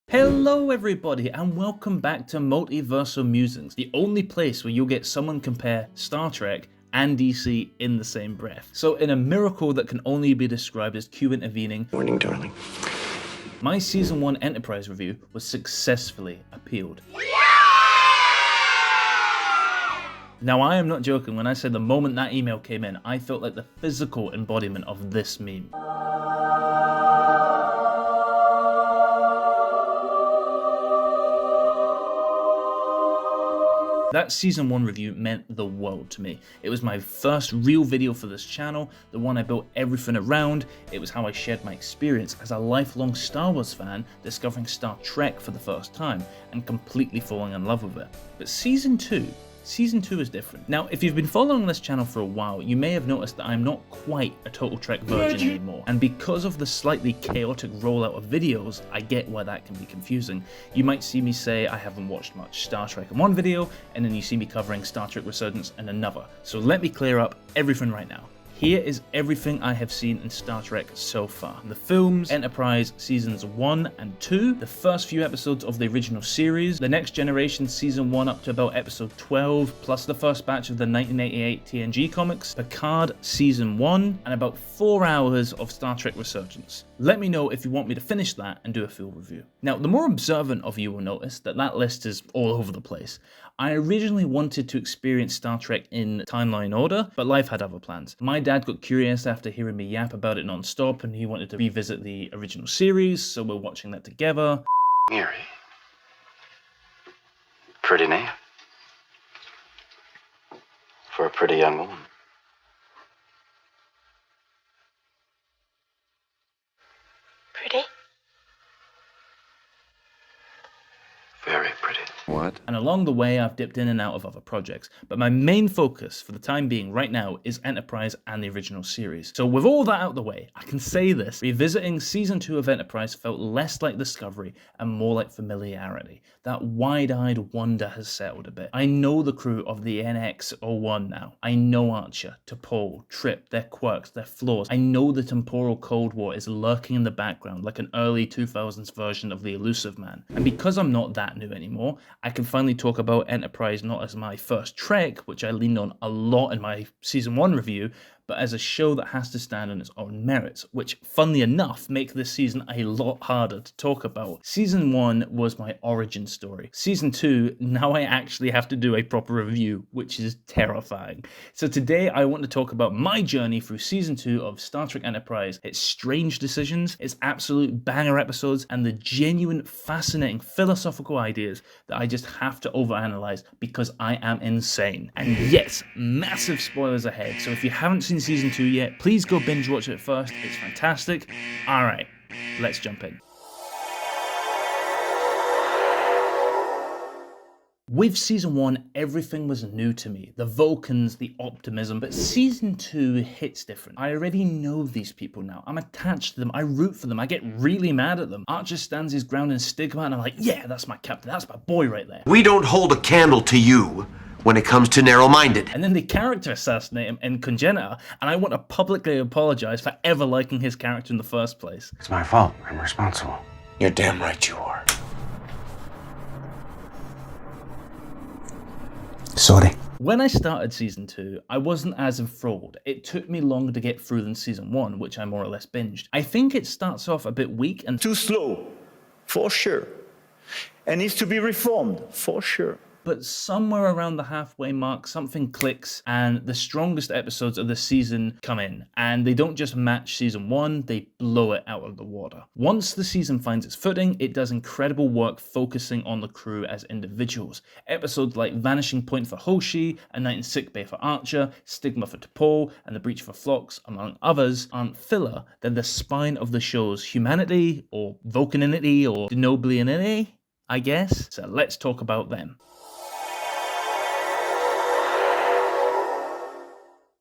Hello everybody and welcome back to Multiversal Musings, the only place where you'll get someone compare Star Trek and DC in the same breath. So in a miracle that can only be described as Q intervening, Morning, darling. my Season 1 Enterprise review was successfully appealed. Now I am not joking when I say the moment that email came in, I felt like the physical embodiment of this meme. That Season 1 review meant the world to me. It was my first real video for this channel, the one I built everything around. It was how I shared my experience as a lifelong Star Wars fan discovering Star Trek for the first time and completely falling in love with it. But Season 2 is different. Now, if you've been following this channel for a while, you may have noticed that I'm not quite a total Trek virgin anymore. And because of the slightly chaotic rollout of videos, I get why that can be confusing. You might see me say I haven't watched much Star Trek in one video, and then you see me covering Star Trek Resurgence in another. So let me clear up everything right now. Here is everything I have seen in Star Trek so far. The films, Enterprise Seasons 1 and 2, the first few episodes of the original series, the Next Generation Season 1 up to about episode 12, plus the first batch of the 1988 TNG comics, Picard Season 1, and about 4 hours of Star Trek Resurgence. Let me know if you want me to finish that and do a full review. Now, the more observant of you will notice that that list is all over the place. I originally wanted to experience Star Trek in timeline order, but life had other plans. My dad got curious after hearing me yap about it non-stop, and he wanted to revisit the original series, so we're watching that together. Mary. Pretty name. For a pretty young woman. Pretty? Very pretty. What? And along the way, I've dipped in and out of other projects, but my main focus for the time being right now is Enterprise and the original series. So with all that out the way, I can say this: revisiting Season 2 of Enterprise felt less like discovery and more like familiarity. That wide-eyed wonder has settled a bit. I know the crew of the NX-01 now. I know Archer, T'Pol, Trip, their quirks, their flaws. I know the temporal Cold War is lurking in the background like an early 2000s version of the Elusive Man. And because I'm not that new anymore, I can finally talk about Enterprise not as my first Trek, which I leaned on a lot in my Season 1 review, but as a show that has to stand on its own merits, which, funnily enough, make this season a lot harder to talk about. Season 1 was my origin story. Season 2, now I actually have to do a proper review, which is terrifying. So today I want to talk about my journey through Season 2 of Star Trek Enterprise, its strange decisions, its absolute banger episodes, and the genuine, fascinating philosophical ideas that I just have to overanalyze because I am insane. And yes, massive spoilers ahead, so if you haven't seen Season 2 yet, please go binge watch it first. It's fantastic. Alright, let's jump in. With Season 1, everything was new to me. The Vulcans, the optimism, but Season 2 hits different. I already know these people now. I'm attached to them. I root for them. I get really mad at them. Archer stands his ground in Stigma, and I'm like, yeah, that's my captain. That's my boy right there. We don't hold a candle to you when it comes to narrow-minded. And then they character assassinate him in Congenitor, and I want to publicly apologize for ever liking his character in the first place. It's my fault. I'm responsible. You're damn right you are. Sorry. When I started Season 2, I wasn't as enthralled. It took me longer to get through than Season 1, which I more or less binged. I think it starts off a bit weak and Too slow, for sure. And needs to be reformed, for sure. but somewhere around the halfway mark, something clicks, and the strongest episodes of the season come in. And they don't just match Season 1, they blow it out of the water. Once the season finds its footing, it does incredible work focusing on the crew as individuals. Episodes like Vanishing Point for Hoshi, A Night in Sickbay for Archer, Stigma for T'Pol, and The Breach for Phlox, among others, aren't filler. They're the spine of the show's humanity, or Vulcaninity, or Denoblianity, I guess. So let's talk about them.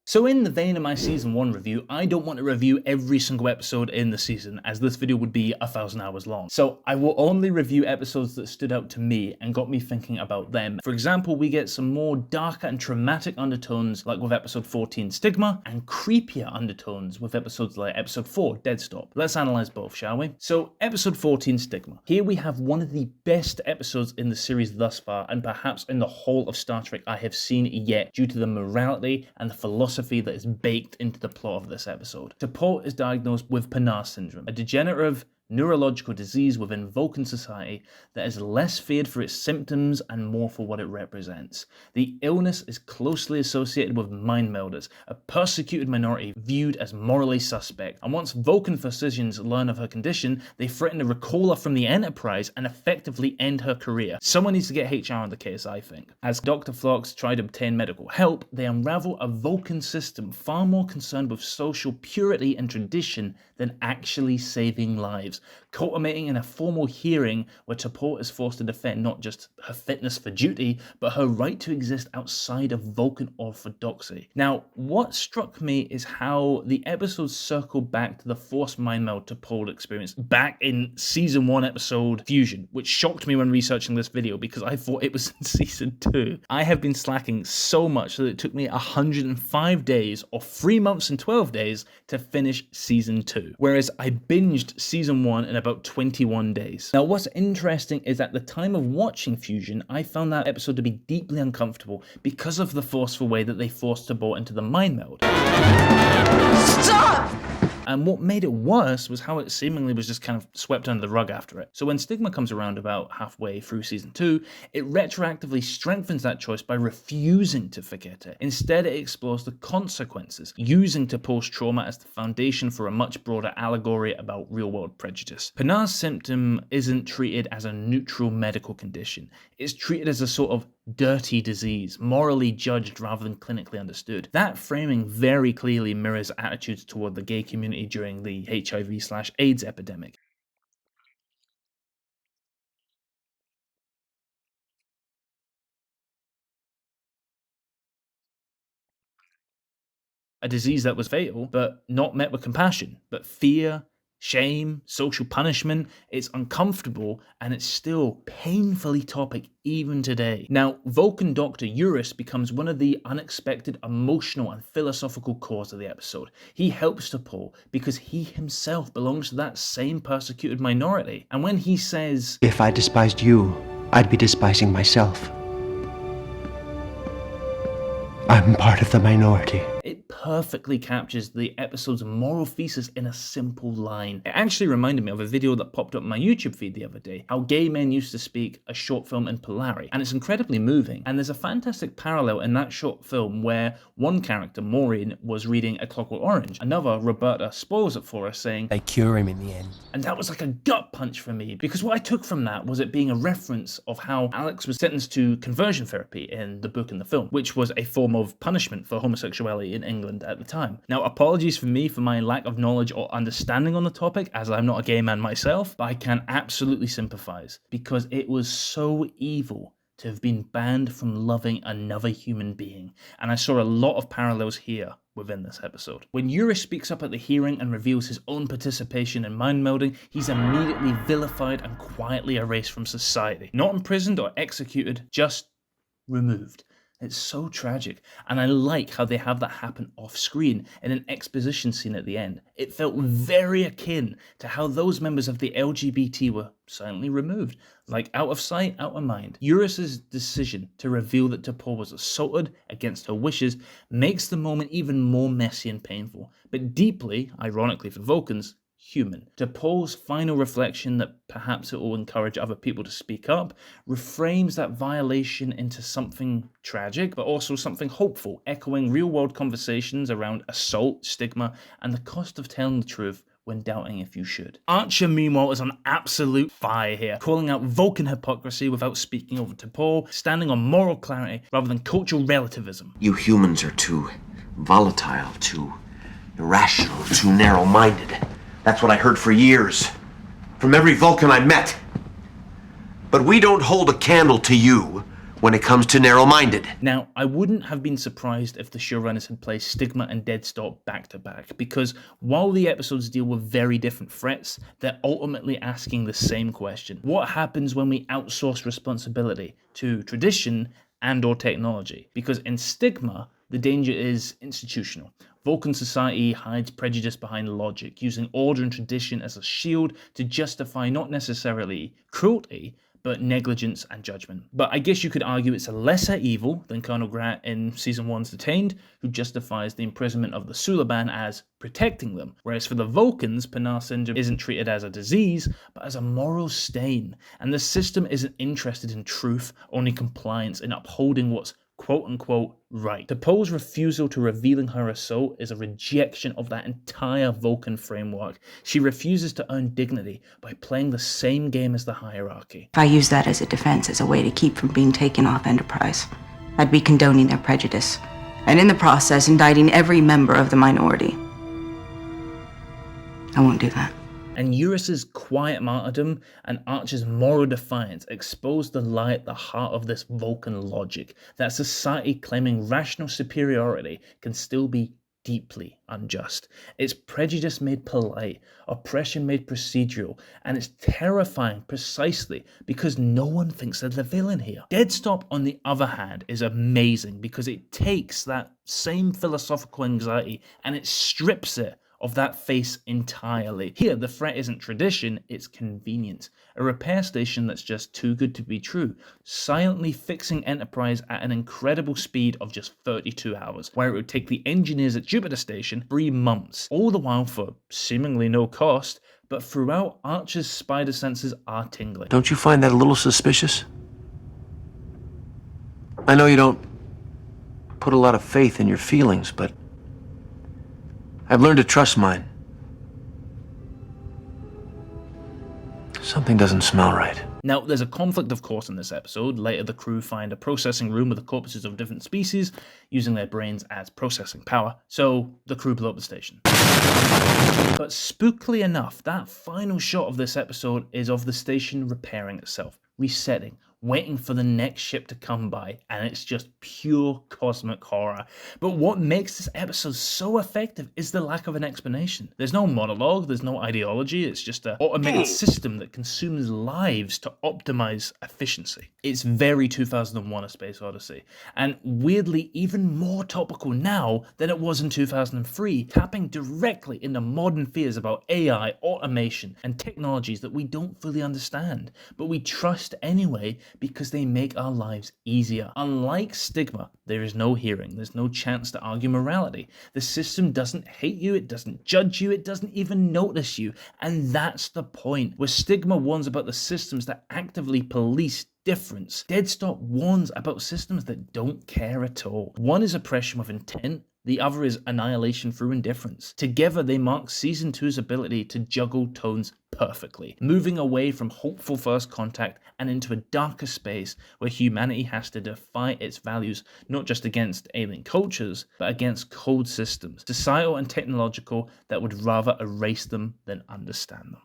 So in the vein of my season 1 review, I don't want to review every single episode in the season, as this video would be 1,000 hours long. So I will only review episodes that stood out to me and got me thinking about them. For example, we get some more darker and traumatic undertones like with episode 14, Stigma, and creepier undertones with episodes like episode 4, Dead Stop. Let's analyze both, shall we? So episode 14, Stigma. Here we have one of the best episodes in the series thus far, and perhaps in the whole of Star Trek I have seen yet, due to the morality and the philosophy that is baked into the plot of this episode. T'Pol is diagnosed with Pinar syndrome, a degenerative neurological disease within Vulcan society that is less feared for its symptoms and more for what it represents. The illness is closely associated with mind melders, a persecuted minority viewed as morally suspect, and once Vulcan physicians learn of her condition, they threaten to recall her from the Enterprise and effectively end her career. Someone needs to get HR on the case, I think. As Dr. Phlox try to obtain medical help, they unravel a Vulcan system far more concerned with social purity and tradition than actually saving lives, culminating in a formal hearing where T'Pol is forced to defend not just her fitness for duty, but her right to exist outside of Vulcan orthodoxy. Now, what struck me is how the episodes circle back to the forced mind meld T'Pol experienced back in season 1 episode Fusion, which shocked me when researching this video because I thought it was in season 2. I have been slacking so much that it took me 105 days or 3 months and 12 days to finish season 2. Whereas I binged season 1 in about 21 days. Now what's interesting is at the time of watching Fusion, I found that episode to be deeply uncomfortable because of the forceful way that they forced T'Pol into the mind meld. Stop! And what made it worse was how it seemingly was just kind of swept under the rug after it. So when Stigma comes around about halfway through season 2, it retroactively strengthens that choice by refusing to forget it. Instead, it explores the consequences, using T'Pol's trauma as the foundation for a much broader allegory about real-world prejudice. Pinar's symptom isn't treated as a neutral medical condition. It's treated as a sort of dirty disease, morally judged rather than clinically understood. That framing very clearly mirrors attitudes toward the gay community during the HIV/AIDS epidemic. A disease that was fatal, but not met with compassion, but fear, shame, social punishment. It's uncomfortable and it's still painfully topic even today. Now, Vulcan Dr. Eurus becomes one of the unexpected emotional and philosophical cores of the episode. He helps T'Pol because he himself belongs to that same persecuted minority. And when he says, "If I despised you, I'd be despising myself. I'm part of the minority." it perfectly captures the episode's moral thesis in a simple line. It actually reminded me of a video that popped up on my YouTube feed the other day, How Gay Men Used to Speak, a short film in Polari, and it's incredibly moving. And there's a fantastic parallel in that short film where one character, Maureen, was reading A Clockwork Orange. Another, Roberta, spoils it for us, saying, "They cure him in the end." And that was like a gut punch for me, because what I took from that was it being a reference of how Alex was sentenced to conversion therapy in the book and the film, which was a form of punishment for homosexuality in England at the time. Now, apologies for me for my lack of knowledge or understanding on the topic, as I'm not a gay man myself, but I can absolutely sympathize, because it was so evil to have been banned from loving another human being, and I saw a lot of parallels here within this episode. When Eurus speaks up at the hearing and reveals his own participation in mind melding, he's immediately vilified and quietly erased from society. Not imprisoned or executed, just removed. It's so tragic, and I like how they have that happen off screen in an exposition scene at the end. It felt very akin to how those members of the LGBT were silently removed, like out of sight, out of mind. Eurus's decision to reveal that T'Pol was assaulted against her wishes makes the moment even more messy and painful, but deeply, ironically for Vulcans, human. T'Pol's final reflection that perhaps it will encourage other people to speak up reframes that violation into something tragic, but also something hopeful, echoing real-world conversations around assault, stigma, and the cost of telling the truth when doubting if you should. Archer, meanwhile, is on absolute fire here, calling out Vulcan hypocrisy without speaking over T'Pol, standing on moral clarity rather than cultural relativism. You humans are too volatile, too irrational, too narrow-minded. That's what I heard for years, from every Vulcan I met. But we don't hold a candle to you when it comes to narrow-minded. Now, I wouldn't have been surprised if the showrunners had placed Stigma and Dead Stop back to back, because while the episodes deal with very different threats, they're ultimately asking the same question. What happens when we outsource responsibility to tradition and/or technology? Because in Stigma, the danger is institutional. Vulcan society hides prejudice behind logic, using order and tradition as a shield to justify not necessarily cruelty, but negligence and judgment. But I guess you could argue it's a lesser evil than Colonel Grant in Season 1's Detained, who justifies the imprisonment of the Suliban as protecting them. Whereas for the Vulcans, Pinar syndrome isn't treated as a disease, but as a moral stain. And the system isn't interested in truth, only compliance, in upholding what's quote-unquote right. T'Pol's refusal to revealing her assault is a rejection of that entire Vulcan framework. She refuses to earn dignity by playing the same game as the hierarchy. If I use that as a defense, as a way to keep from being taken off Enterprise, I'd be condoning their prejudice, and in the process, indicting every member of the minority. I won't do that. And Eurus's quiet martyrdom and Archer's moral defiance expose the lie at the heart of this Vulcan logic, that society claiming rational superiority can still be deeply unjust. It's prejudice made polite, oppression made procedural, and it's terrifying precisely because no one thinks they're the villain here. Dead Stop, on the other hand, is amazing because it takes that same philosophical anxiety and it strips it of that face entirely. Here, the threat isn't tradition, it's convenience. A repair station that's just too good to be true, silently fixing Enterprise at an incredible speed of just 32 hours, where it would take the engineers at Jupiter Station 3 months, all the while for seemingly no cost, but throughout, Archer's spider senses are tingling. Don't you find that a little suspicious? I know you don't put a lot of faith in your feelings, but I've learned to trust mine. Something doesn't smell right. Now, there's a conflict, of course, in this episode. Later, the crew find a processing room with the corpses of different species, using their brains as processing power, so the crew blow up the station. But spookily enough, that final shot of this episode is of the station repairing itself, resetting, waiting for the next ship to come by, and it's just pure cosmic horror. But what makes this episode so effective is the lack of an explanation. There's no monologue, there's no ideology, it's just an automated system that consumes lives to optimize efficiency. It's very 2001: A Space Odyssey, and weirdly even more topical now than it was in 2003, tapping directly into modern fears about AI, automation, and technologies that we don't fully understand, but we trust anyway because they make our lives easier. Unlike Stigma, there is no hearing, there's no chance to argue morality. The system doesn't hate you, it doesn't judge you, it doesn't even notice you, and that's the point. Where Stigma warns about the systems that actively police difference, Dead Stop warns about systems that don't care at all. One is oppression with intent, the other is annihilation through indifference. Together, they mark Season 2's ability to juggle tones perfectly, moving away from hopeful first contact and into a darker space where humanity has to defy its values, not just against alien cultures, but against cold systems, societal and technological, that would rather erase them than understand them.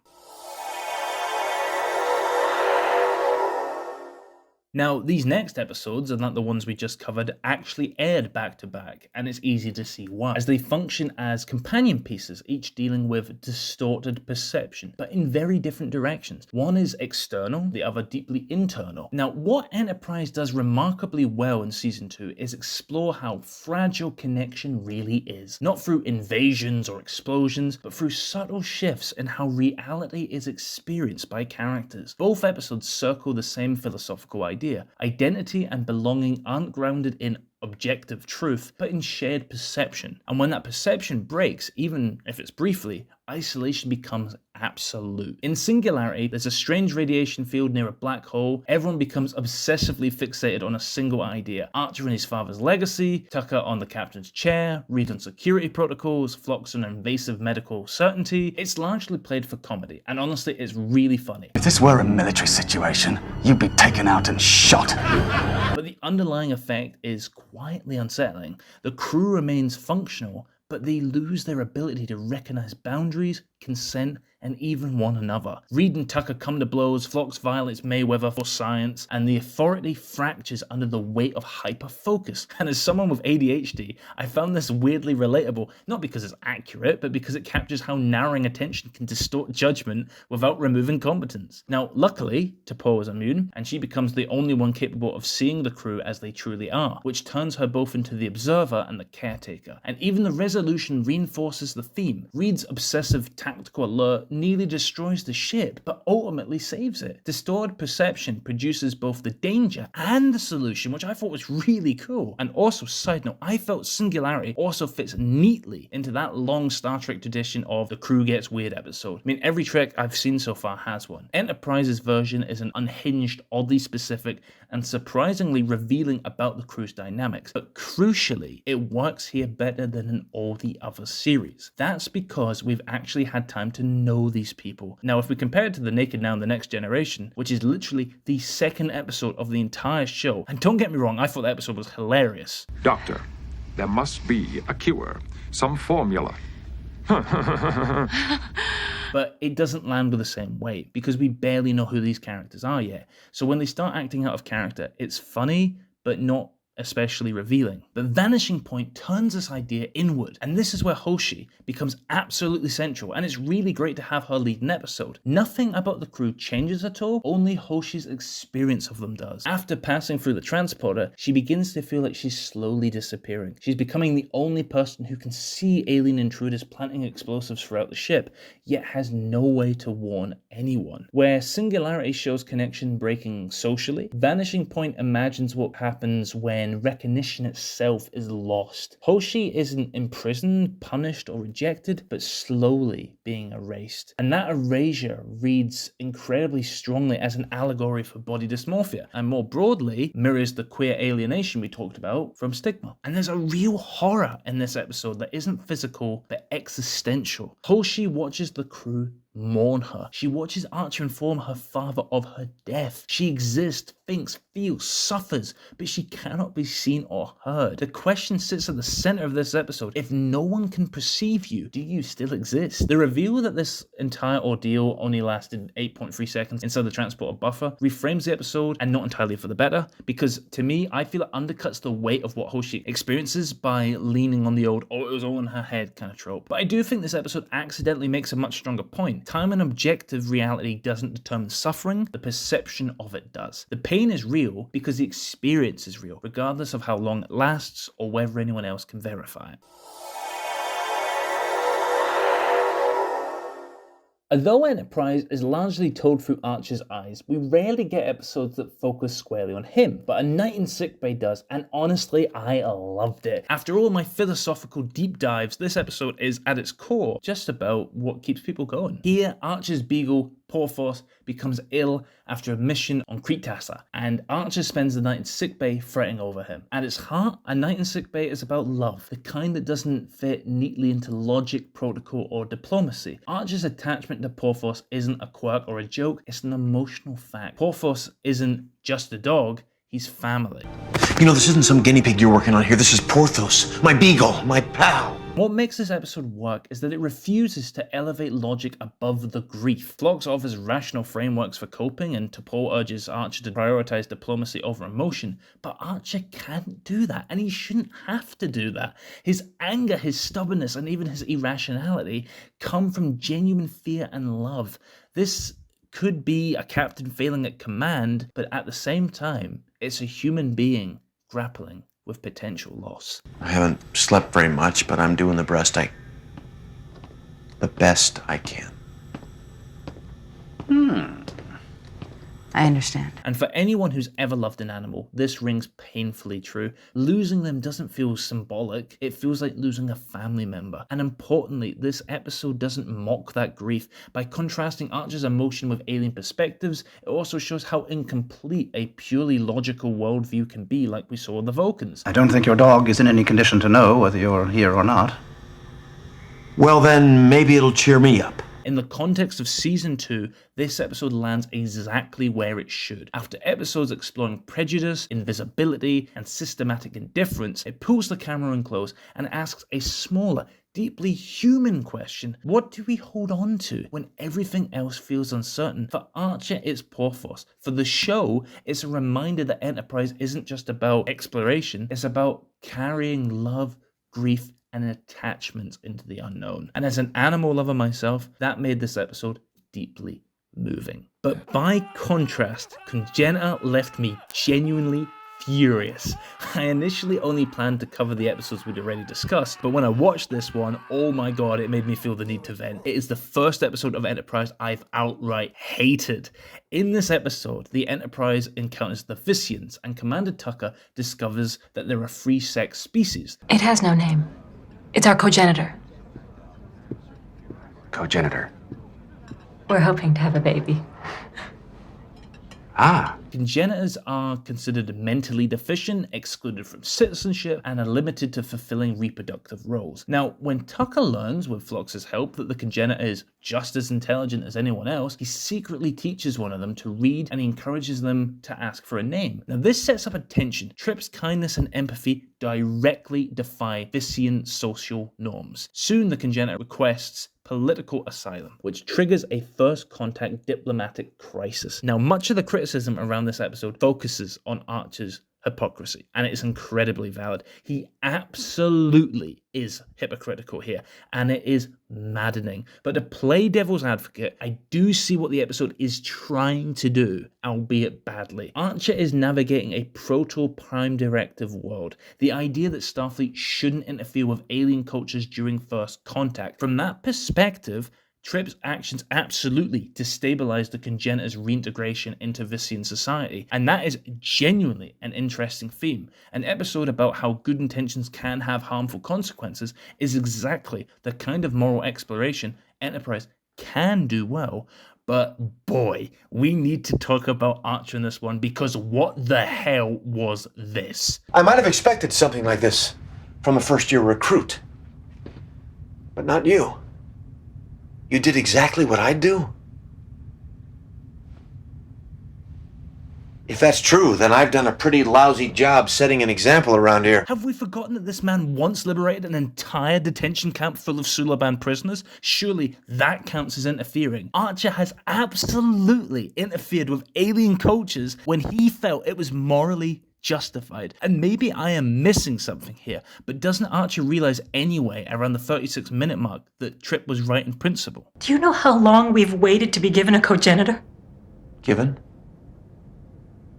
Now, these next episodes, and like the ones we just covered, actually aired back to back, and it's easy to see why, as they function as companion pieces, each dealing with distorted perception, but in very different directions. One is external, the other deeply internal. Now, what Enterprise does remarkably well in Season 2 is explore how fragile connection really is, not through invasions or explosions, but through subtle shifts in how reality is experienced by characters. Both episodes circle the same philosophical idea. Identity and belonging aren't grounded in objective truth, but in shared perception. And when that perception breaks, even if it's briefly, isolation becomes absolute. In Singularity, there's a strange radiation field near a black hole. Everyone becomes obsessively fixated on a single idea. Archer and his father's legacy, Tucker on the captain's chair, Reed on security protocols, Phlox on invasive medical certainty. It's largely played for comedy, and honestly, it's really funny. If this were a military situation, you'd be taken out and shot. But the underlying effect is quietly unsettling. The crew remains functional, but they lose their ability to recognize boundaries, consent, and even one another. Reed and Tucker come to blows, Phlox violates Mayweather for science, and the authority fractures under the weight of hyper-focus. And as someone with ADHD, I found this weirdly relatable, not because it's accurate, but because it captures how narrowing attention can distort judgment without removing competence. Now, luckily, T'Pol is immune, and she becomes the only one capable of seeing the crew as they truly are, which turns her both into the observer and the caretaker. And even the resolution reinforces the theme. Reed's obsessive tactical alert nearly destroys the ship, but ultimately saves it. Distorted perception produces both the danger and the solution, which I thought was really cool. And also, side note, I felt Singularity also fits neatly into that long Star Trek tradition of the crew gets weird episode. I mean, every Trek I've seen so far has one. Enterprise's version is an unhinged, oddly specific, and surprisingly revealing about the crew's dynamics. But crucially, it works here better than in all the other series. That's because we've actually had time to know these people. Now, if we compare it to The Naked Now and The Next Generation, which is literally the second episode of the entire show, and don't get me wrong, I thought the episode was hilarious. Doctor, there must be a cure, some formula. But it doesn't land with the same weight because we barely know who these characters are yet. So when they start acting out of character, it's funny, but not especially revealing. The Vanishing Point turns this idea inward, and this is where Hoshi becomes absolutely central, and it's really great to have her lead an episode. Nothing about the crew changes at all, only Hoshi's experience of them does. After passing through the transporter, she begins to feel like she's slowly disappearing. She's becoming the only person who can see alien intruders planting explosives throughout the ship, yet has no way to warn anyone. Where Singularity shows connection breaking socially, Vanishing Point imagines what happens when recognition itself is lost. Hoshi isn't imprisoned, punished, or rejected, but slowly being erased. And that erasure reads incredibly strongly as an allegory for body dysmorphia, and more broadly, mirrors the queer alienation we talked about from Stigma. And there's a real horror in this episode that isn't physical, but existential. Hoshi watches the crew mourn her. She watches Archer inform her father of her death. She exists, thinks, feels, suffers, but she cannot be seen or heard. The question sits at the center of this episode. If no one can perceive you, do you still exist? The reveal that this entire ordeal only lasted 8.3 seconds inside the transporter buffer reframes the episode, and not entirely for the better, because to me, I feel it undercuts the weight of what Hoshi experiences by leaning on the old, oh, it was all in her head kind of trope. But I do think this episode accidentally makes a much stronger point. Time and objective reality doesn't determine suffering, the perception of it does. The pain is real because the experience is real, regardless of how long it lasts or whether anyone else can verify it. Although Enterprise is largely told through Archer's eyes, we rarely get episodes that focus squarely on him, but A Night in Sickbay does, and honestly, I loved it. After all my philosophical deep dives, this episode is, at its core, just about what keeps people going. Here, Archer's beagle, Porthos, becomes ill after a mission on Kritasa, and Archer spends the night in sickbay fretting over him. At its heart, A Night in Sickbay is about love, the kind that doesn't fit neatly into logic, protocol, or diplomacy. Archer's attachment to Porthos isn't a quirk or a joke, it's an emotional fact. Porthos isn't just a dog, he's family. You know, this isn't some guinea pig you're working on here. This is Porthos, my beagle, my pal. What makes this episode work is that it refuses to elevate logic above the grief. Phlox offers rational frameworks for coping, and T'Pol urges Archer to prioritize diplomacy over emotion, but Archer can't do that, and he shouldn't have to do that. His anger, his stubbornness, and even his irrationality come from genuine fear and love. This could be a captain failing at command, but at the same time, it's a human being grappling with potential loss. I haven't slept very much, but I'm doing the best I can. I understand. And for anyone who's ever loved an animal, this rings painfully true. Losing them doesn't feel symbolic, it feels like losing a family member. And importantly, this episode doesn't mock that grief. By contrasting Archer's emotion with alien perspectives, it also shows how incomplete a purely logical worldview can be, like we saw with the Vulcans. I don't think your dog is in any condition to know whether you're here or not. Well, then maybe it'll cheer me up. In the context of Season 2, this episode lands exactly where it should. After episodes exploring prejudice, invisibility, and systematic indifference, it pulls the camera in close and asks a smaller, deeply human question. What do we hold on to when everything else feels uncertain? For Archer, it's Porthos. For the show, it's a reminder that Enterprise isn't just about exploration, it's about carrying love, grief, and attachment into the unknown. And as an animal lover myself, that made this episode deeply moving. But by contrast, Congenitor left me genuinely furious. I initially only planned to cover the episodes we'd already discussed, but when I watched this one, oh my god, it made me feel the need to vent. It is the first episode of Enterprise I've outright hated. In this episode, the Enterprise encounters the Vissians, and Commander Tucker discovers that they're a free-sex species. It has no name. It's our cogenitor. Cogenitor. We're hoping to have a baby. Ah. Congenitors are considered mentally deficient, excluded from citizenship, and are limited to fulfilling reproductive roles. Now, when Tucker learns, with Phlox's help, that the congenitor is just as intelligent as anyone else, he secretly teaches one of them to read and he encourages them to ask for a name. Now, this sets up a tension. Trip's kindness and empathy directly defy Vissian social norms. Soon, the congenitor requests political asylum, which triggers a first contact diplomatic crisis. Now, much of the criticism around this episode focuses on Archer's hypocrisy, and it is incredibly valid. He absolutely is hypocritical here, and it is maddening. But to play devil's advocate, I do see what the episode is trying to do, albeit badly. Archer is navigating a proto-prime directive world. The idea that Starfleet shouldn't interfere with alien cultures during first contact. From that perspective, Trip's actions absolutely destabilize the congenitor's reintegration into Vissian society, and that is genuinely an interesting theme. An episode about how good intentions can have harmful consequences is exactly the kind of moral exploration Enterprise can do well. But boy, we need to talk about Archer in this one, because what the hell was this? I might have expected something like this from a first-year recruit, but not you. You did exactly what I'd do. If that's true, then I've done a pretty lousy job setting an example around here. Have we forgotten that this man once liberated an entire detention camp full of Sulaban prisoners? Surely that counts as interfering. Archer has absolutely interfered with alien cultures when he felt it was morally justified. And maybe I am missing something here, but doesn't Archer realize anyway, around the 36-minute mark, that Trip was right in principle? Do you know how long we've waited to be given a cogenitor? Given?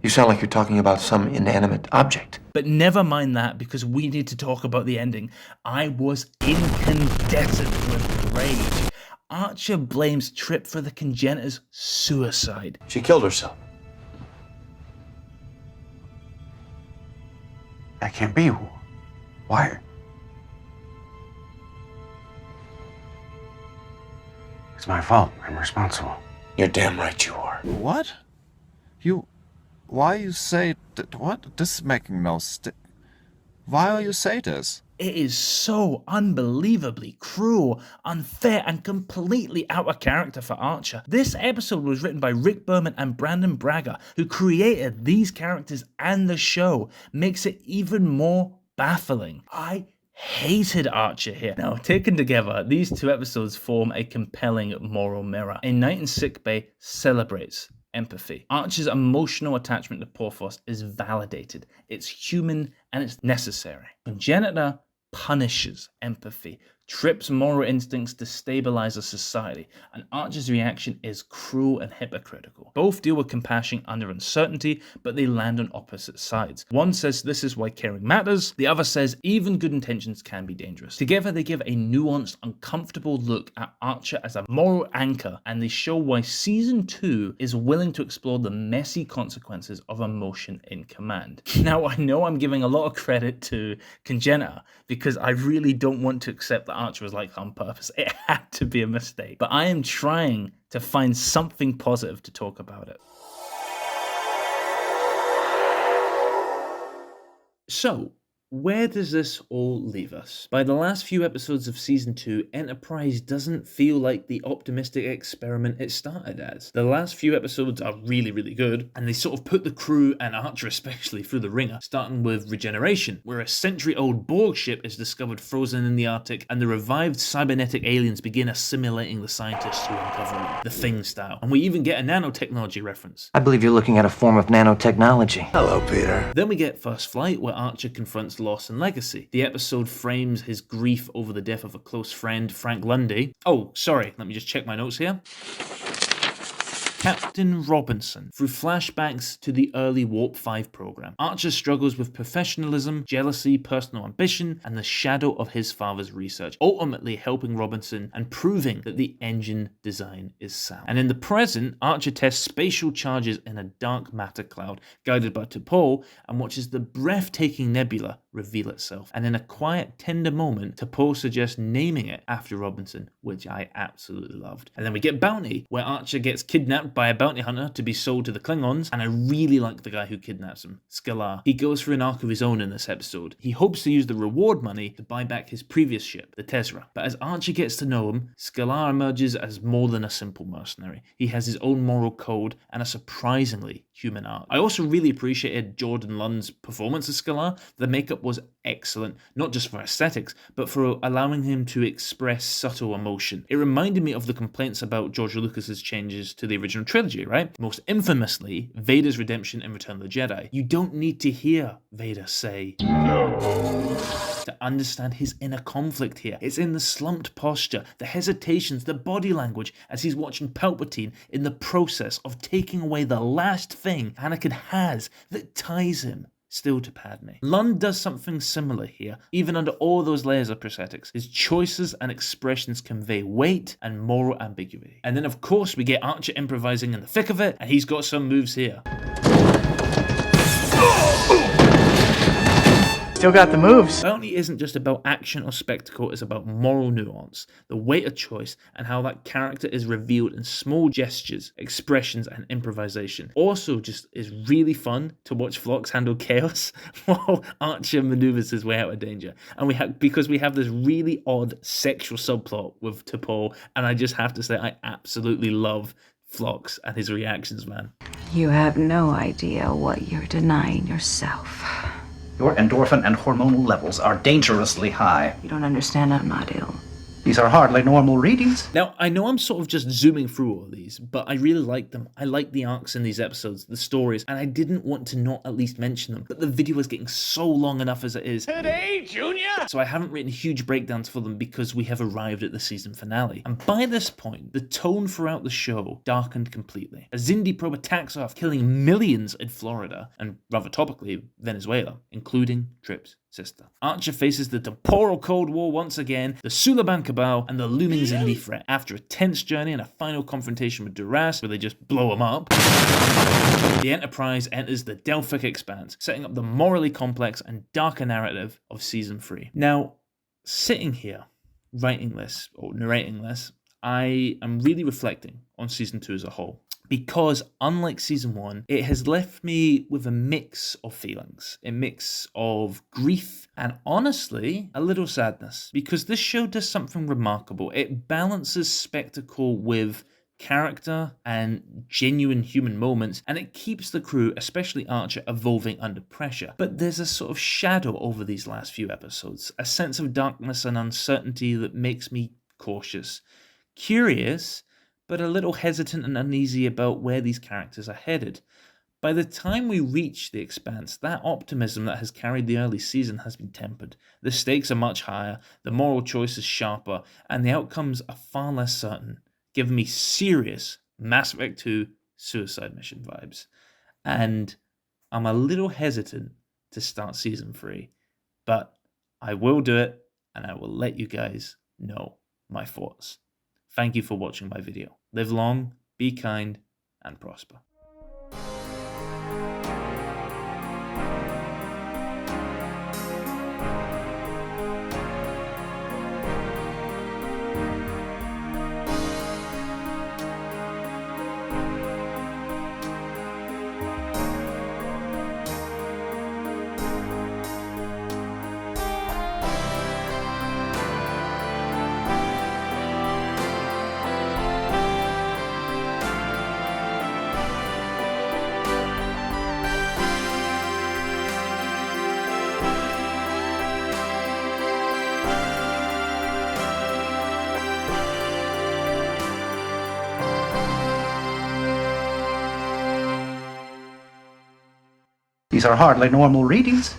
You sound like you're talking about some inanimate object. But never mind that, because we need to talk about the ending. I was incandescent with rage. Archer blames Trip for the congenitor's suicide. She killed herself. That can't be. Why? It's my fault. I'm responsible. You're damn right you are. What? Why you say that? What? This is making no Why you say this? It is so unbelievably cruel, unfair, and completely out of character for Archer. This episode was written by Rick Berman and Brandon Braga, who created these characters and the show. Makes it even more baffling. I hated Archer here. Now, taken together, these two episodes form a compelling moral mirror. A Night in Sickbay celebrates empathy. Archer's emotional attachment to Porthos is validated. It's human and it's necessary. Congenitor punishes empathy. Trip's moral instincts destabilize a society, and Archer's reaction is cruel and hypocritical. Both deal with compassion under uncertainty, but they land on opposite sides. One says this is why caring matters, the other says even good intentions can be dangerous. Together they give a nuanced, uncomfortable look at Archer as a moral anchor, and they show why Season 2 is willing to explore the messy consequences of emotion in command. Now, I know I'm giving a lot of credit to Congenitor, because I really don't want to accept that Archer was like that on purpose. It had to be a mistake. But I am trying to find something positive to talk about it. So, where does this all leave us? By the last few episodes of Season 2, Enterprise doesn't feel like the optimistic experiment it started as. The last few episodes are really, really good, and they sort of put the crew, and Archer especially, through the ringer, starting with Regeneration, where a century-old Borg ship is discovered frozen in the Arctic, and the revived cybernetic aliens begin assimilating the scientists who uncover them, the Thing style. And we even get a nanotechnology reference. I believe you're looking at a form of nanotechnology. Hello, Peter. Then we get First Flight, where Archer confronts loss and legacy. The episode frames his grief over the death of a close friend, Frank Lundy. Oh, sorry, let me just check my notes here. Captain Robinson, through flashbacks to the early Warp 5 program. Archer struggles with professionalism, jealousy, personal ambition, and the shadow of his father's research, ultimately helping Robinson and proving that the engine design is sound. And in the present, Archer tests spatial charges in a dark matter cloud, guided by T'Pol, and watches the breathtaking nebula reveal itself. And in a quiet, tender moment, T'Pol suggests naming it after Robinson, which I absolutely loved. And then we get Bounty, where Archer gets kidnapped by a bounty hunter to be sold to the Klingons, and I really like the guy who kidnaps him, Scalar. He goes through an arc of his own in this episode. He hopes to use the reward money to buy back his previous ship, the Tezra. But as Archer gets to know him, Scalar emerges as more than a simple mercenary. He has his own moral code and a surprisingly human arc. I also really appreciated Jordan Lund's performance as Scalar. The makeup was excellent, not just for aesthetics, but for allowing him to express subtle emotion. It reminded me of the complaints about George Lucas's changes to the original trilogy, right? Most infamously, Vader's redemption in Return of the Jedi. You don't need to hear Vader say no to understand his inner conflict here. It's in the slumped posture, the hesitations, the body language as he's watching Palpatine in the process of taking away the last thing Anakin has that ties him still to Padme. Lund does something similar here, even under all those layers of prosthetics. His choices and expressions convey weight and moral ambiguity. And then of course we get Archer improvising in the thick of it, and he's got some moves here. Still got the moves. Bounty isn't just about action or spectacle, it's about moral nuance, the weight of choice, and how that character is revealed in small gestures, expressions, and improvisation. Also just is really fun to watch Phlox handle chaos while Archer maneuvers his way out of danger. And because we have this really odd sexual subplot with T'Pol, and I just have to say I absolutely love Phlox and his reactions, man. You have no idea what you're denying yourself. Your endorphin and hormonal levels are dangerously high. You don't understand, I'm not ill. These are hardly normal readings. Now, I know I'm sort of just zooming through all of these, but I really like them. I like the arcs in these episodes, the stories, and I didn't want to not at least mention them, but the video is getting so long enough as it is. Today, Junior! So I haven't written huge breakdowns for them because we have arrived at the season finale. And by this point, the tone throughout the show darkened completely. A Xindi probe attacks Earth, killing millions in Florida, and rather topically, Venezuela, including Trip's sister. Archer faces the temporal Cold War once again, the Suliban Cabal, and the looming Xindi threat. After a tense journey and a final confrontation with Duras, where they just blow him up, the Enterprise enters the Delphic Expanse, setting up the morally complex and darker narrative of Season 3. Now, sitting here, writing this, or narrating this, I am really reflecting on Season 2 as a whole. Because unlike Season 1, it has left me with a mix of feelings, a mix of grief and honestly, a little sadness. Because this show does something remarkable. It balances spectacle with character and genuine human moments, and it keeps the crew, especially Archer, evolving under pressure. But there's a sort of shadow over these last few episodes, a sense of darkness and uncertainty that makes me cautious, curious, but a little hesitant and uneasy about where these characters are headed. By the time we reach the Expanse, that optimism that has carried the early season has been tempered. The stakes are much higher, the moral choice is sharper, and the outcomes are far less certain, giving me serious Mass Effect 2 suicide mission vibes. And I'm a little hesitant to start Season 3, but I will do it, and I will let you guys know my thoughts. Thank you for watching my video. Live long, be kind, and prosper. These are hardly normal readings.